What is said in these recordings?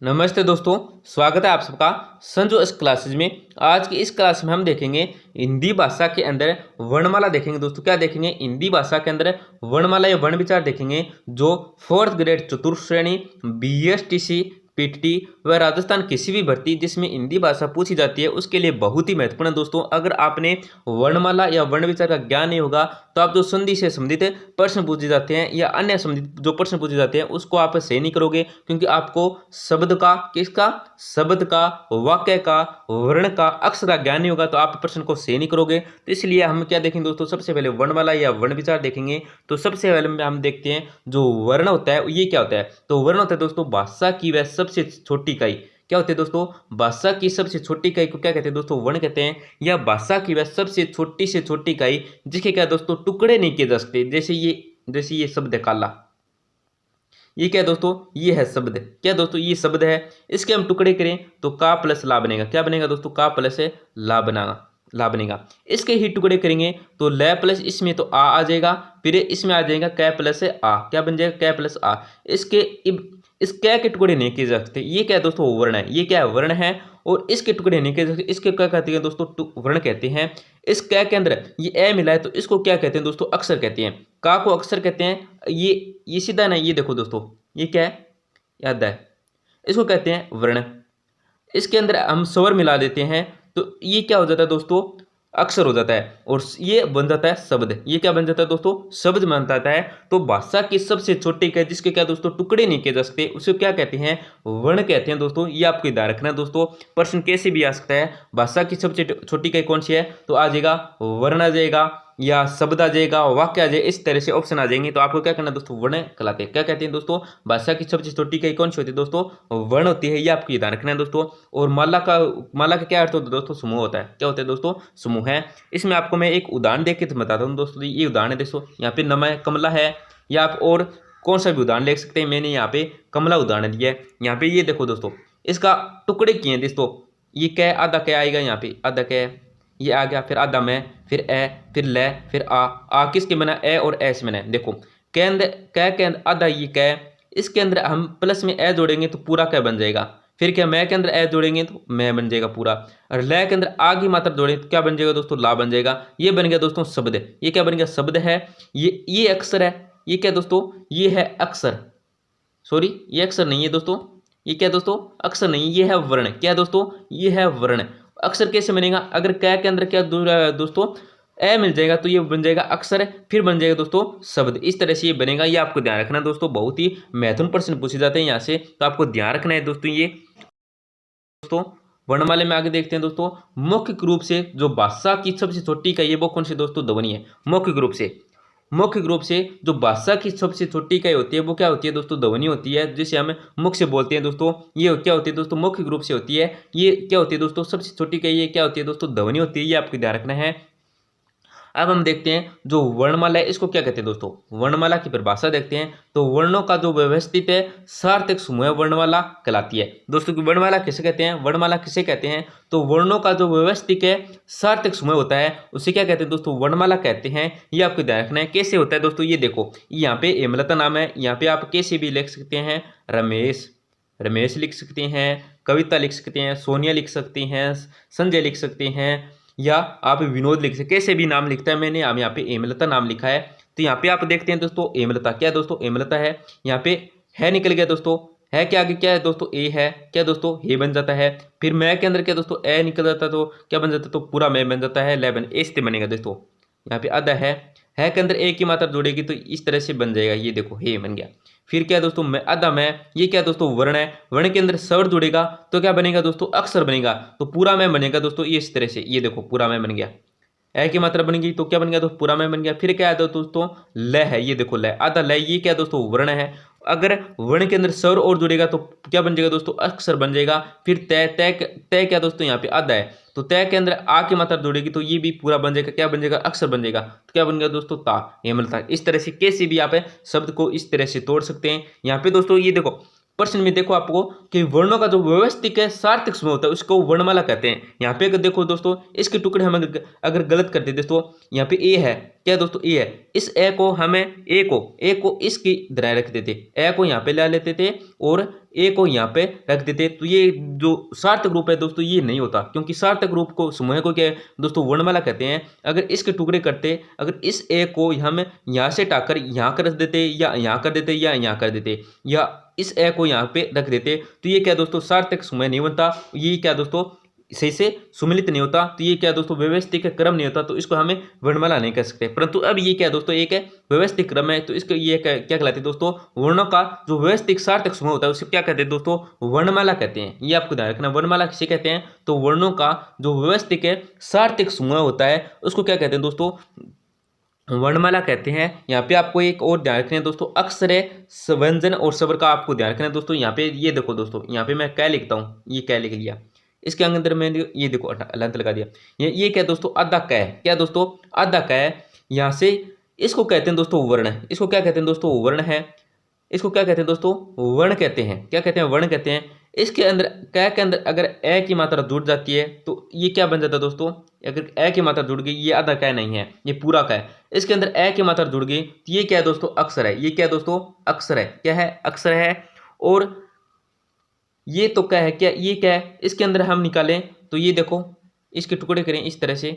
नमस्ते दोस्तों, स्वागत है आप सबका संजू इस क्लासेज में। आज की इस क्लास में हम देखेंगे हिंदी भाषा के अंदर वर्णमाला देखेंगे। दोस्तों क्या देखेंगे? हिंदी भाषा के अंदर वर्णमाला या वर्ण विचार देखेंगे जो फोर्थ ग्रेड चतुर्थ श्रेणी बीएसटीसी पीटीटी व राजस्थान किसी भी भर्ती जिसमें हिंदी भाषा पूछी जाती है उसके लिए बहुत ही महत्वपूर्ण है। दोस्तों अगर आपने वर्णमाला या वर्ण विचार का ज्ञान नहीं होगा तो आप जो संधि से संबंधित प्रश्न पूछे जाते हैं या अन्य संबंधित जो प्रश्न पूछे जाते हैं उसको आप सही नहीं करोगे, क्योंकि आपको शब्द का शब्द का, वाक्य का, वर्ण का, अक्षर का ज्ञान नहीं होगा तो आप प्रश्न को सही नहीं करोगे। तो इसलिए हम क्या देखेंगे दोस्तों? सबसे पहले वर्णमाला या वर्ण विचार देखेंगे। तो सबसे पहले हम देखते हैं जो वर्ण होता है ये क्या होता है। तो वर्ण होता है दोस्तों भाषा की वह सबसे छोटी इकाई। क्या होती है दोस्तों? भाषा की सबसे छोटी इकाई को क्या कहते हैं दोस्तों? वर्ण कहते हैं। या भाषा की वह सबसे छोटी से छोटी इकाई जिसके क्या दोस्तों टुकड़े नहीं किए जा सकते। जैसे ये शब्द है काला, ये क्या है दोस्तों? ये है शब्द। क्या दोस्तों? ये शब्द है। इसके हम टुकड़े करें तो का प्लस ला बनेगा। क्या बनेगा दोस्तों? का प्लस ला बनेगा। इसके ही टुकड़े करेंगे तो ल प्लस इसमें तो आ जाएगा, फिर इसमें आ जाएगा कै प्लस आ। क्या बन जाएगा? कै प्लस आ। इस कै के टुकड़े नहीं किए जा सकते। ये क्या है दोस्तों? वर्ण है। ये क्या है? वर्ण है। और इसके टुकड़े नहीं किए जा सकते। इसके क्या कहते हैं दोस्तों? वर्ण कहते हैं। इस कै के अंदर ये ए मिला है तो इसको क्या कहते हैं दोस्तों? अक्षर कहते हैं। का को अक्षर कहते हैं। ये सीधा ना, ये देखो दोस्तों, ये क्या है? याद है, इसको कहते हैं वर्ण। इसके अंदर हम स्वर मिला देते हैं तो ये क्या हो जाता है दोस्तों? अक्षर हो जाता है और ये बन जाता है शब्द। ये क्या बन जाता है दोस्तों? शब्द बन जाता है। तो भाषा की सबसे छोटी इकाई जिसके क्या दोस्तों टुकड़े नहीं किए जा सकते उसे क्या कहते हैं? वर्ण कहते हैं। दोस्तों ये आपको ध्यान रखना है। दोस्तों प्रश्न कैसे भी आ सकता है। भाषा की सबसे छोटी इकाई कौन सी है? तो आ जाएगा वर्ण आ जाएगा, या शब्द आ जाएगा, वाक्य आ जाएगा, इस तरह से ऑप्शन आ जाएंगे। तो आपको क्या करना है दोस्तों? वर्ण कहलाते हैं। क्या कहते हैं दोस्तों? भाषा की सबसे छोटी इकाई कौन सी होती है दोस्तों? वर्ण होती है। ये आपको ध्यान रखना है दोस्तों। और माला का क्या अर्थ होता है दोस्तों? समूह होता है। क्या होता है दोस्तों? समूह है। इसमें आपको मैं एक उदाहरण देख के तो बताता हूँ दोस्तों। ये उदाहरण है दोस्तों, यहाँ पे नमय कमला है, या आप और कौन सा भी उदाहरण ले सकते हैं। मैंने यहाँ पे कमला उदाहरण दिया है। यहाँ पे ये देखो दोस्तों, इसका टुकड़े किए हैं दोस्तों। ये क्या? आधा क्या आएगा यहाँ पे? आधा क्या है? ये आ गया, फिर आधा मैं, फिर ए, फिर ले, फिर आ किसके बना? ए और ए से बना है। देखो के अंदर कै के अंदर आधा ये कै, इसके अंदर हम प्लस में ए जोड़ेंगे तो पूरा क्या बन जाएगा। फिर क्या मैं के अंदर ए जोड़ेंगे तो मैं बन जाएगा पूरा। और ले के अंदर आ की मात्रा जोड़ेंगे तो क्या बन जाएगा दोस्तों? ला बन जाएगा। ये बन गया दोस्तों शब्द। ये क्या बन गया? शब्द है। ये अक्षर है। ये क्या दोस्तों? ये है अक्षर। सॉरी, ये अक्षर नहीं है दोस्तों। ये क्या दोस्तों? अक्षर नहीं, ये है वर्ण। क्या है दोस्तों? ये है वर्ण। अक्षर कैसे बनेगा? अगर कै के अंदर क्या दोस्तों ए मिल जाएगा तो ये बन जाएगा अक्षर, फिर बन जाएगा दोस्तों शब्द। इस तरह से ये बनेगा। ये आपको ध्यान रखना दोस्तों। बहुत ही महत्वपूर्ण प्रश्न पूछे जाते हैं यहाँ से, तो आपको ध्यान रखना है दोस्तों। ये दोस्तों वर्णमाला में आगे देखते हैं दोस्तों। मुख्य रूप से जो भाषा की सबसे छोटी इकाई है वो कौन सी दोस्तों? ध्वनि है। मुख्य रूप से जो भाषा की सबसे छोटी इकाई होती है वो क्या होती है दोस्तों? ध्वनि होती है, जिसे हम मुख से बोलते हैं दोस्तों। ये क्या होती है दोस्तों? मुख्य रूप से होती है। ये क्या होती है दोस्तों? सबसे छोटी इकाई ये क्या होती है दोस्तों? ध्वनि होती है। ये आपको ध्यान रखना है। अब हम देखते हैं जो वर्णमाला है इसको क्या कहते हैं दोस्तों। वर्णमाला की परिभाषा देखते हैं। तो वर्णों का जो व्यवस्थित है सार्थक समूह वर्णमाला कहलाती है। दोस्तों की वर्णमाला किसे कहते हैं? वर्णमाला किसे कहते हैं? तो वर्णों का जो व्यवस्थित है सार्थक समूह होता है उसे क्या कहते हैं दोस्तों? वर्णमाला कहते हैं। ये आपको ध्यान रखना है। कैसे होता है दोस्तों? ये देखो, यहाँ पे हेमलता नाम है। यहाँ पे आप कैसे भी लिख सकते हैं। रमेश लिख सकते हैं, कविता लिख सकते हैं, सोनिया लिख सकती हैं, संजय लिख सकते हैं, या आप विनोद लिख सकते। कैसे भी नाम लिखता है। मैंने हम यहाँ पे हेमलता नाम लिखा है। तो यहाँ पे आप देखते हैं दोस्तों हेमलता। क्या है दोस्तों? हेमलता है। यहाँ पे है निकल गया दोस्तों। है के आगे क्या है दोस्तों? ए है। क्या दोस्तों? हे बन जाता है। फिर मैं के अंदर क्या दोस्तों? ए निकल जाता है तो क्या बन जाता है? तो पूरा मैं बन जाता है। लेबन ए से बनेगा दोस्तों। यहाँ पे आधा है के अंदर ए की मात्रा जोड़ेगी तो इस तरह से बन जाएगा। ये देखो हे बन गया। फिर क्या है दोस्तों? मैं आधा मैं, ये क्या दोस्तों? वर्ण है। वर्ण के अंदर स्वर जुड़ेगा तो क्या बनेगा दोस्तों? अक्षर बनेगा। तो पूरा मैं बनेगा दोस्तों। ये इस तरह से, ये देखो पूरा मैं बन गया। ए की मात्रा बन गई तो क्या बन गया दोस्तों? पूरा मैं बन गया। फिर क्या है दोस्तों? ल है। ये देखो ल, आधा ल, ये क्या दोस्तों? वर्ण है। अगर वर्ण के अंदर स्वर और जुड़ेगा तो क्या बन जाएगा दोस्तों? अक्षर बन जाएगा। फिर तय तय तय क्या दोस्तों? यहाँ पे आधा है तो तय के अंदर आ की मात्रा जुड़ेगी तो ये भी पूरा बन जाएगा। क्या बन जाएगा? अक्षर बन जाएगा। तो क्या बन गया दोस्तों? ता। हेमलता। इस तरह से कैसे भी आप शब्द को इस तरह से तोड़ सकते हैं। यहाँ पे दोस्तों ये देखो प्रश्न में देखो आपको कि वर्णों का जो व्यवस्थित है सार्थक समूह होता है उसको वर्णमाला कहते हैं। यहाँ पे अगर देखो दोस्तों इसके टुकड़े हम अगर गलत करते दोस्तों, यहाँ पे ए है, क्या दोस्तों ए है, इस ए को हमें ए को इसकी तरह रख देते, ए को यहाँ पे ला लेते थे और ए को यहाँ पे रख देते, तो ये जो सार्थक रूप है दोस्तों ये नहीं होता, क्योंकि सार्थक रूप को समूह को क्या है दोस्तों वर्णमाला कहते हैं। अगर इसके टुकड़े करते, अगर इस ए को हम यहाँ से हटाकर यहाँ कर देते या यहाँ कर देते या यहाँ कर देते या इस ए को यहाँ पे रख देते, तो ये क्या दोस्तों सार्थक समूह नहीं बनता, ये क्या दोस्तों सही से सुमिलित नहीं होता, तो ये क्या दोस्तों व्यवस्थित क्रम नहीं होता, तो इसको हमें वर्णमाला नहीं कह सकते। परंतु अब ये क्या दोस्तों एक व्यवस्थित क्रम है, तो इसको ये क्या कहलाते हैं दोस्तों, वर्णों का जो व्यवस्थित सार्थक समूह होता है उसे क्या कहते हैं दोस्तों, वर्णमाला कहते हैं। ये आपको ध्यान रखना, वर्णमाला किसे कहते हैं, तो वर्णों का जो व्यवस्थित सार्थक समूह होता है उसको क्या कहते हैं दोस्तों, वर्णमाला कहते हैं। यहाँ पे आपको एक और ध्यान रखना है दोस्तों, अक्षर व्यंजन और स्वर का आपको ध्यान रखना है दोस्तों। यहाँ पे ये देखो दोस्तों, यहाँ पे मैं क्या लिखता हूँ, ये क्या लिख लिया, इसके अंदर मैंने ये देखो अलंत लगा दिया, ये क्या दोस्तों आधा क है, क्या दोस्तों आधा क है। यहाँ से इसको कहते हैं दोस्तों वर्ण, इसको क्या कहते हैं दोस्तों वर्ण है, इसको क्या कहते हैं दोस्तों वर्ण कहते हैं, क्या कहते हैं वर्ण कहते हैं। इसके अंदर क के अंदर अगर ए की मात्रा जुड़ जाती है तो ये क्या बन जाता है दोस्तों, अगर ए की मात्रा जुड़ गई, ये आधा क नहीं है ये पूरा क है, इसके अंदर ए की मात्रा जुड़ गई तो ये क्या है दोस्तों अक्षर है, ये क्या दोस्तों अक्षर है, क्या है अक्षर है। और ये तो क्या है, क्या ये क्या है, इसके अंदर हम निकालें तो ये देखो इसके टुकड़े करें इस तरह से,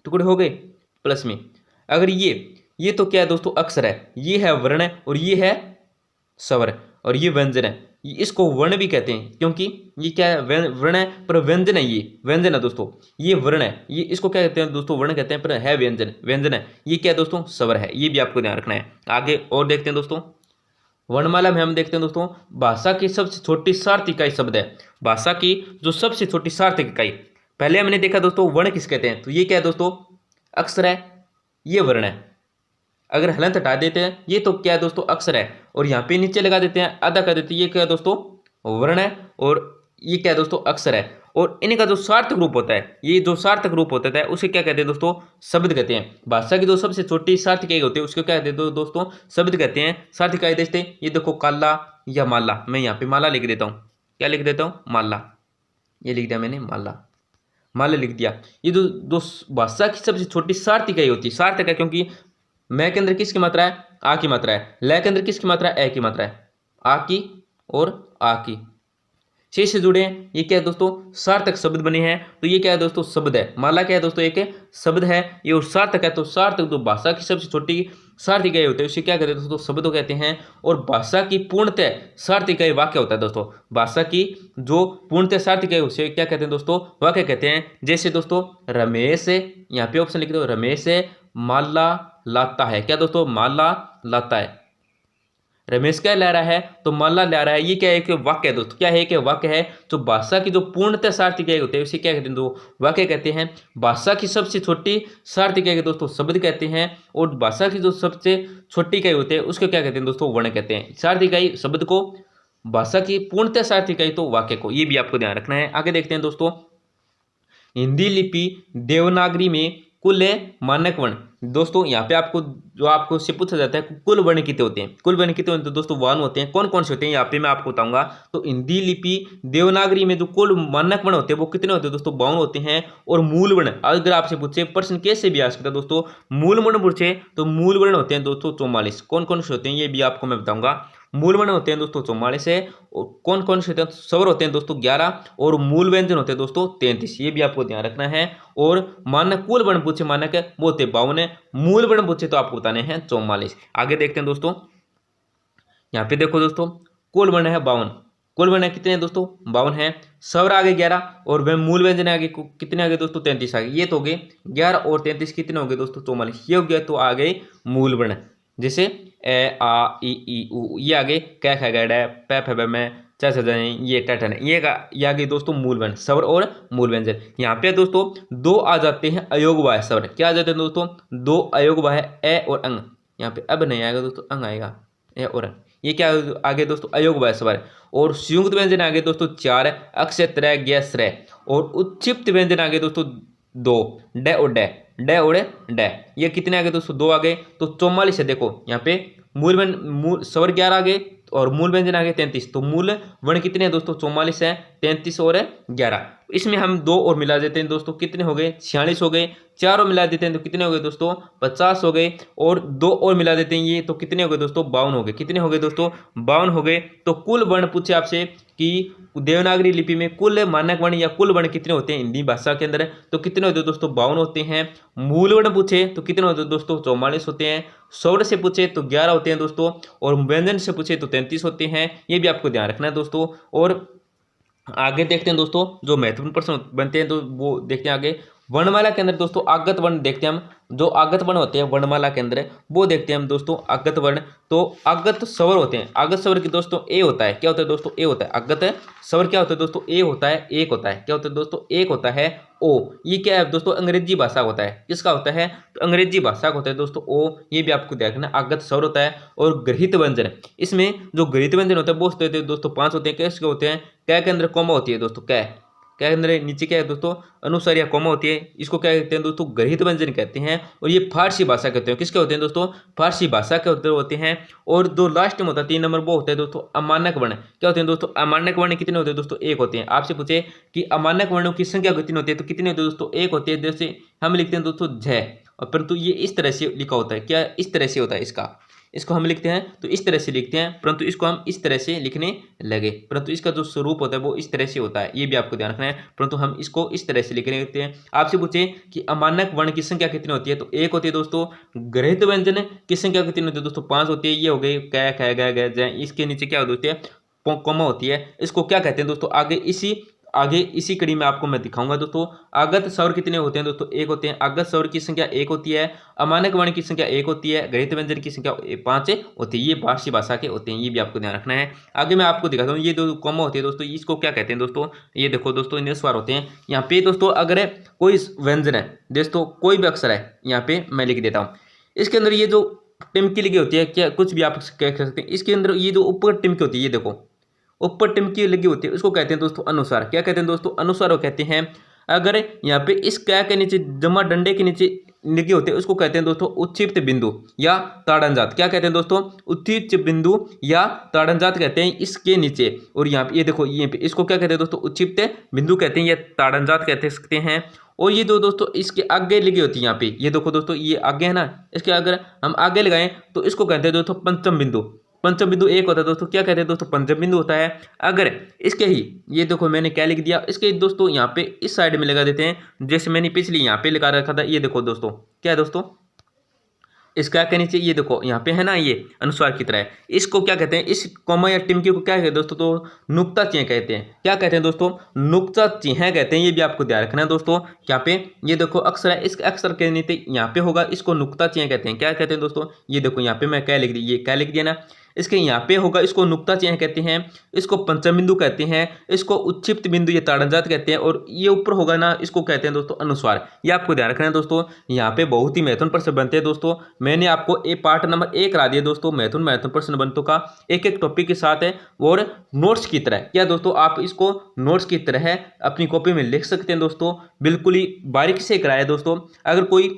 टुकड़े हो गए प्लस में। अगर ये तो क्या है दोस्तों अक्षर है, ये है वर्ण और ये है स्वर और ये व्यंजन है, इसको वर्ण भी कहते हैं क्योंकि ये क्या है वर्ण है पर व्यंजन है, ये व्यंजन है दोस्तों, ये वर्ण है, ये इसको क्या कहते हैं दोस्तों वर्ण कहते हैं पर है व्यंजन, व्यंजन है, ये क्या है दोस्तों स्वर है, ये भी आपको ध्यान रखना है। आगे और देखते हैं दोस्तों, वर्णमाला में हम देखते हैं दोस्तों भाषा की सबसे छोटी सार्थक इकाई शब्द है, भाषा की जो सबसे छोटी सार्थक इकाई, पहले हमने देखा दोस्तों वर्ण किस कहते हैं, तो ये क्या है दोस्तों अक्षर है, ये वर्ण है। अगर हलंत हटा देते हैं ये तो क्या है दोस्तों अक्षर है और यहाँ पे नीचे लगा देते हैं आधा कर देते हैं, ये क्या है दोस्तों वर्ण है और ये क्या है दोस्तों अक्षर है। और इनका जो सार्थक रूप होता है, ये जो सार्थक रूप होता है उसे क्या कहते हैं दोस्तों शब्द कहते हैं। भाषा की जो सबसे छोटी सार्थक इकाई होती है उसको क्या कहते हैं दोस्तों शब्द कहते हैं। सार्थक इकाई देखते हैं, ये देखो काला या माला, मैं यहाँ पे माला लिख देता हूँ, क्या लिख देता हूँ माला, ये लिख दिया मैंने माला, माला लिख दिया। ये जो दो भाषा की सबसे छोटी सार्थक इकाई होती है, सार्थक है क्योंकि मैं के अंदर किसकी मात्रा है आ की मात्रा है, ल के अंदर किसकी मात्रा है ए की मात्रा है, आ की और आ की शेष से जुड़े हैं, ये क्या है दोस्तों सार्थक शब्द बने हैं। तो ये क्या है दोस्तों शब्द है, माला क्या है दोस्तों एक शब्द है, ये और सार्थक है। तो सार्थक जो भाषा की सबसे छोटी सार्थक इकाई होती है उसे क्या कहते हैं दोस्तों शब्द कहते हैं। और भाषा की पूर्णतः सार्थक इकाई वाक्य होता है दोस्तों, भाषा की जो पूर्णतः सार्थक इकाई उसे क्या कहते हैं दोस्तों वाक्य कहते हैं। जैसे दोस्तों रमेश, यहाँ पे ऑप्शन लिख दो, रमेश माला लाता है, क्या दोस्तों माला लाता है, रमेश क्या ला रहा है तो माला ला रहा है, ये क्या है एक वाक्य है दोस्तों, क्या है एक वाक्य है। जो भाषा की जो पूर्णतः सार्थक इकाई होते हैं उसे क्या कहते हैं दो वाक्य कहते हैं। भाषा की सबसे छोटी सार्थक इकाई दोस्तों शब्द कहते हैं और भाषा की जो सबसे छोटी इकाई होते हैं उसको क्या कहते हैं दोस्तों वर्ण कहते हैं। सार्थक इकाई शब्द को, भाषा की पूर्णतः सार्थक इकाई तो वाक्य को, ये भी आपको ध्यान रखना है। आगे देखते हैं दोस्तों, हिंदी लिपि देवनागरी में कुल मानक वर्ण, दोस्तों यहाँ पे आपको से पूछा जाता है कुल वर्ण कितने होते हैं, कुल वर्ण कितने होते हैं दोस्तों 52 होते हैं। कौन कौन से होते हैं यहाँ पे मैं आपको बताऊंगा। तो हिंदी लिपि देवनागरी में जो कुल मानक वर्ण होते हैं वो कितने होते हैं दोस्तों 52 होते हैं। और मूल वर्ण अगर आपसे पूछे प्रश्न कैसे भी आ सकता है दोस्तों, मूल वर्ण पूछे तो मूल वर्ण होते हैं दोस्तों 44। कौन कौन से होते हैं ये भी आपको मैं बताऊंगा। मूल वर्ण होते हैं दोस्तों 44 है, और कौन कौन से होते हैं स्वर होते हैं दोस्तों 11 और मूल व्यंजन होते हैं दोस्तों 33, ये भी आपको ध्यान रखना है। और मानक कुल वर्ण पूछे मानक है वो होते 52, मूल वर्ण पूछे तो आपको बताने हैं 44। आगे देखते हैं दोस्तों, यहाँ पे देखो दोस्तों कुल वर्ण है 52, कुल वर्ण कितने हैं दोस्तों 52 है। स्वर आगे 11 और वह मूल व्यंजन आगे कितने आ गए दोस्तों 33 आ गए। ये तो हो गए 11 और 33 कितने हो गए दोस्तों 44, ये हो गया तो आ गए मूल वर्ण। जैसे ए आ ई उ, ये आगे कै ख ग डै पै फ ब मैं च छ ज ये ट ठ ये आ गए दोस्तों मूल वर्ण स्वर और मूल व्यंजन। यहाँ पे दोस्तों दो आ जाते हैं अयोगवाह स्वर, क्या आ जाते हैं दोस्तों दो अयोगवाह ए और अंग। यहाँ पे अब नहीं आएगा दोस्तों अंग आएगा ए और अंग, ये क्या आगे दोस्तों अयोगवाह स्वर। और संयुक्त व्यंजन आगे दोस्तों 4 अक्ष त्र ज्ञ स्र। और उत्क्षिप्त व्यंजन आगे दोस्तों 2 ड और डै डे और डे, ये कितने आ गए दोस्तों 2 आ गए तो 44 है। देखो यहाँ पे मूल स्वर 11 आ गए और मूल व्यंजन आ गए 33। तो मूल वर्ण कितने हैं दोस्तों? 44 है, 33 और 11। इसमें हम 2 और मिला देते हैं दोस्तों, कितने हो गए? 46 हो गए। 4 और मिला देते हैं तो कितने हो गए दोस्तों? 50 हो गए। और 2 और मिला देते हैं ये, तो कितने हो गए दोस्तों? 52 हो गए। कितने हो गए दोस्तों? 52 हो गए। तो कुल वर्ण पूछे आपसे कि देवनागरी लिपि में कुल मानक वर्ण या कुल वर्ण कितने होते हैं हिंदी भाषा के अंदर? तो कितने होते हैं दोस्तों? 52 होते हैं। मूल वर्ण पूछे तो कितने होते हैं दोस्तों? 44 होते हैं। स्वर से पूछे तो 11 होते हैं दोस्तों, और व्यंजन से पूछे तो 33 होते हैं। ये भी आपको ध्यान रखना है दोस्तों। और आगे देखते हैं दोस्तों, जो महत्वपूर्ण प्रश्न बनते हैं तो वो देखते हैं आगे। वर्णमाला के अंदर दोस्तों आगत वर्ण देखते हैं हम। जो आगत वर्ण होते हैं वर्णमाला के अंदर वो देखते हैं हम दोस्तों, आगत वर्ण। तो आगत स्वर होते हैं। आगत स्वर की दोस्तों ए होता है। क्या होता है दोस्तों? ए होता है। आगत स्वर क्या होता है दोस्तों? ए होता है, एक होता है। क्या होता है दोस्तों? एक होता है ओ। ये क्या है दोस्तों? अंग्रेजी भाषा होता है। किसका होता है? तो अंग्रेजी भाषा का होता है दोस्तों ओ। ये भी आपको देखना। आगत स्वर होता है। और गृहीत व्यंजन, इसमें जो गृहीत व्यंजन होता है वो होते हैं दोस्तों 5 होते हैं। कैसे होते हैं? कै के अंदर कोमा होती है दोस्तों, कै के अंदर नीचे क्या है दोस्तों? अनुस्वार या कोमा होती है। इसको क्या कहते हैं दोस्तों? गृहीत व्यंजन कहते हैं। और ये फारसी भाषा कहते हैं। किसके होते हैं दोस्तों? फारसी भाषा के होते हैं। और जो लास्ट में होता है 3 नंबर वो होता है दोस्तों अमानक वर्ण। क्या होते हैं दोस्तों? अमानक वर्ण कितने होते हैं दोस्तों? 1 होते हैं। आपसे पूछे कि अमानक वर्णों की संख्या कितनी होती है तो कितने होते हैं दोस्तों? 1 होती है। जैसे हम लिखते हैं दोस्तों झ, और परंतु ये इस तरह से लिखा होता है। क्या इस तरह से होता है? इसको हम लिखते हैं तो इस तरह से लिखते हैं, परंतु इसको हम इस तरह से लिखने लगे, परंतु इसका जो स्वरूप होता है वो इस तरह से होता है। ये भी आपको ध्यान रखना है। परंतु हम इसको इस तरह से लिखने लगते हैं। आपसे पूछे कि अमानक वर्ण की संख्या कितनी होती है तो 1 होती है दोस्तों। गृहीत व्यंजन की संख्या कितनी होती है दोस्तों? 5 होती है। ये हो गई कै, ख, ग, घ, ज। इसके नीचे क्या होती है? कोमा होती है। इसको क्या कहते हैं दोस्तों? आगे इसी कड़ी में आपको मैं दिखाऊंगा दोस्तों। आगत स्वर कितने होते हैं दोस्तों? 1 होते हैं। आगत स्वर की संख्या 1 होती है। अमानक वर्ण की संख्या 1 होती है। गृहीत व्यंजन की संख्या 5 होती है। ये फारसी भाषा के होते हैं। ये भी आपको ध्यान रखना है। आगे मैं आपको दिखाता हूँ। ये जो कोमा होती है दोस्तों, इसको क्या कहते हैं दोस्तों? ये देखो दोस्तों, इन्हें स्वर होते हैं। यहाँ पे दोस्तों अगर कोई व्यंजन है दोस्तों, कोई भी अक्षर है, यहाँ पे मैं लिख देता हूँ। इसके अंदर ये जो टिमकी लगी होती है, क्या कुछ भी आप कह सकते हैं। इसके अंदर ये जो ऊपर टिमकी होती है, ये देखो ऊपर टिमकी लगी होती है, उसको कहते हैं दोस्तों अनुस्वार। क्या कहते हैं दोस्तों? अनुस्वार कहते हैं। अगर यहाँ पे इस कै के नीचे जमा डंडे के नीचे लगे होते हैं उसको कहते हैं दोस्तों उत्क्षिप्त बिंदु या ताड़नजात। क्या कहते हैं दोस्तों? उत्क्षिप्त बिंदु या ताड़नजात कहते हैं इसके नीचे। और यहाँ पे ये देखो, ये पे इसको क्या कहते हैं दोस्तों? उत्क्षिप्त बिंदु कहते हैं या ताड़नजात कहते सकते हैं। और ये जो दोस्तों इसके आगे लगी होती है, यहाँ पे ये देखो दोस्तों, ये आगे है ना, इसके अगर हम आगे लगाएं तो इसको कहते हैं दोस्तों पंचम बिंदु। पंचम बिंदु 1 होता है दोस्तों। क्या कहते हैं दोस्तों? पंचम बिंदु होता है। अगर इसके ही, ये देखो मैंने क्या लिख दिया, इसके दोस्तों यहाँ पे इस साइड में लगा देते हैं, जैसे मैंने पिछली यहाँ पे लगा रखा था। ये देखो दोस्तों, क्या है दोस्तों? इसका के नीचे ये देखो यहाँ पे है ना, ये अनुस्वार की तरह है। इसको क्या कहते हैं? इस कोमा या टिमकी को क्या कहते हैं दोस्तों? तो नुक्ता चिन्ह कहते हैं। क्या कहते हैं दोस्तों? नुक्ता चिन्ह कहते हैं। ये भी आपको ध्यान रखना है दोस्तों। यहाँ पे ये देखो अक्षर है, इस अक्षर के नीचे यहाँ पे होगा, इसको नुक्ता चिन्ह कहते हैं। क्या कहते हैं दोस्तों? ये देखो यहाँ पे मैं क्या लिख दी, ये क्या लिख दिया ना, इसके यहाँ पे होगा, इसको नुक्ता चिन्ह कहते हैं। इसको पंचम बिंदु कहते हैं। इसको उत्क्षिप्त बिंदु या ताड़नजात कहते हैं। और ये ऊपर होगा ना, इसको कहते हैं दोस्तों अनुस्वार। ये आपको ध्यान रखना है दोस्तों। यहाँ पे बहुत ही महत्वपूर्ण प्रश्न बनते हैं दोस्तों। मैंने आपको पार्ट नंबर 1 करा दिया दोस्तों, महत्वपूर्ण प्रश्न बनतों का, एक एक टॉपिक के साथ है और नोट्स की तरह। क्या दोस्तों? आप इसको नोट्स की तरह अपनी कॉपी में लिख सकते हैं दोस्तों। बिल्कुल ही बारीकी से कराया दोस्तों। अगर कोई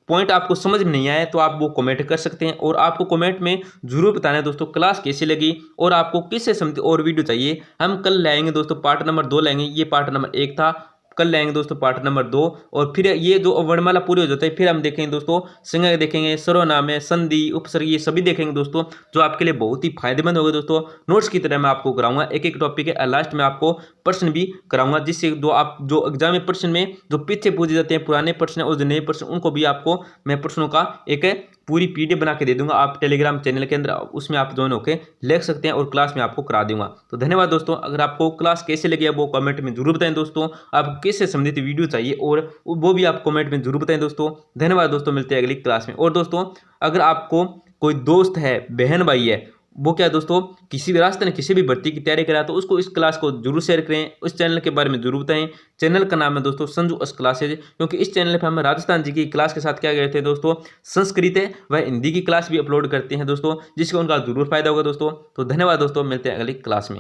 पॉइंट आपको समझ में नहीं आया तो आप वो कमेंट कर सकते हैं। और आपको कमेंट में जरूर बताना है दोस्तों क्लास कैसी लगी और आपको किससे संबंधित और वीडियो चाहिए। हम कल लाएंगे दोस्तों पार्ट नंबर 2 लाएंगे। ये पार्ट नंबर 1 था, कल लाएंगे दोस्तों पार्ट नंबर 2। और फिर ये जो वर्णमाला पूरी हो जाता है, फिर हम देखेंगे दोस्तों संज्ञा देखेंगे, सर्वनाम है, संधि, उपसर्ग, ये सभी देखेंगे दोस्तों, जो आपके लिए बहुत ही फायदेमंद होगा दोस्तों। नोट्स की तरह मैं आपको कराऊंगा, एक एक टॉपिक है। लास्ट में आपको प्रश्न भी कराऊंगा, जिससे जो एग्जाम में प्रश्न में जो पीछे पूछे जाते हैं पुराने प्रश्न और जो नए प्रश्न, उनको भी आपको मैं प्रश्नों का एक पूरी पीडीएफ बना के दे दूंगा। आप टेलीग्राम चैनल के अंदर उसमें आप ज्वाइन होकर लिख सकते हैं और क्लास में आपको करा दूंगा। तो धन्यवाद दोस्तों। अगर आपको क्लास कैसे लगी है वो कमेंट में जरूर बताएं दोस्तों। आपको किससे संबंधित वीडियो चाहिए और वो भी आप कमेंट में जरूर बताएं दोस्तों। धन्यवाद दोस्तों, मिलते हैं अगली क्लास में। और दोस्तों अगर आपको कोई दोस्त है, बहन भाई है, वो क्या दोस्तों किसी भी रास्ते में किसी भी भर्ती की तैयारी करा, तो उसको इस क्लास को जरूर शेयर करें। उस चैनल के बारे में जरूर बताएं। चैनल का नाम है दोस्तों संजू एस क्लासेज, क्योंकि इस चैनल पर हम राजस्थान जी की क्लास के साथ क्या गए थे दोस्तों, संस्कृत व हिंदी की क्लास भी अपलोड करते हैं दोस्तों, जिसको उनका जरूर फायदा होगा दोस्तों। तो धन्यवाद दोस्तों, मिलते हैं अगली क्लास में।